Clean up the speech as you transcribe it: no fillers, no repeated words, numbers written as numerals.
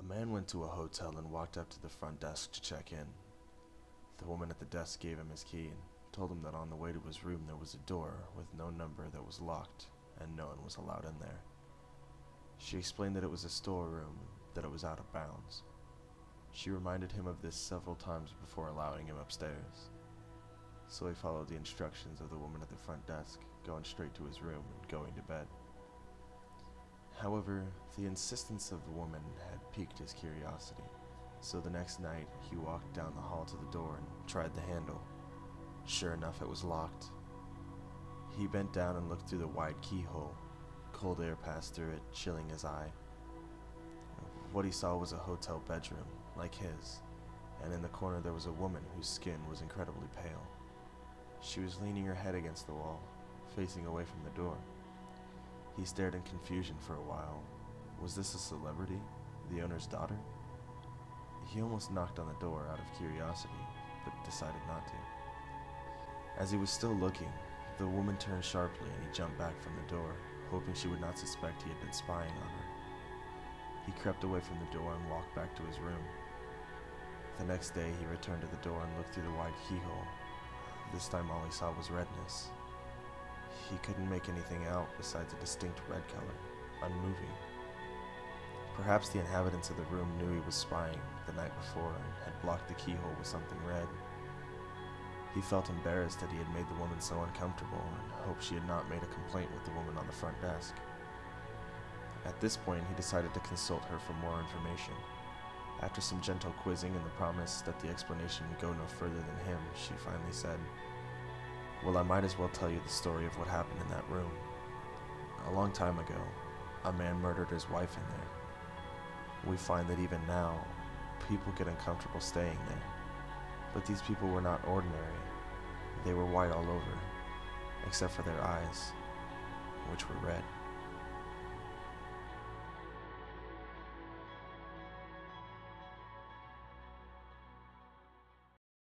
man went to a hotel and walked up to the front desk to check in. The woman at the desk gave him his key and told him that on the way to his room there was a door with no number that was locked and no one was allowed in there. She explained that it was a storeroom, that it was out of bounds. She reminded him of this several times before allowing him upstairs. So he followed the instructions of the woman at the front desk, going straight to his room and going to bed. However, the insistence of the woman had piqued his curiosity, so the next night he walked down the hall to the door and tried the handle. Sure enough, it was locked. He bent down and looked through the wide keyhole. Cold air passed through it, chilling his eye. What he saw was a hotel bedroom, like his, and in the corner there was a woman whose skin was incredibly pale. She was leaning her head against the wall, facing away from the door. He stared in confusion for a while. Was this a celebrity? The owner's daughter? He almost knocked on the door out of curiosity, but decided not to. As he was still looking, the woman turned sharply and he jumped back from the door, hoping she would not suspect he had been spying on her. He crept away from the door and walked back to his room. The next day he returned to the door and looked through the wide keyhole. This time all he saw was redness. He couldn't make anything out besides a distinct red color, unmoving. Perhaps the inhabitants of the room knew he was spying the night before and had blocked the keyhole with something red. He felt embarrassed that he had made the woman so uncomfortable and hoped she had not made a complaint with the woman on the front desk. At this point, he decided to consult her for more information. After some gentle quizzing and the promise that the explanation would go no further than him, she finally said, "Well, I might as well tell you the story of what happened in that room. A long time ago, a man murdered his wife in there. We find that even now, people get uncomfortable staying there. But these people were not ordinary. They were white all over, except for their eyes, which were red."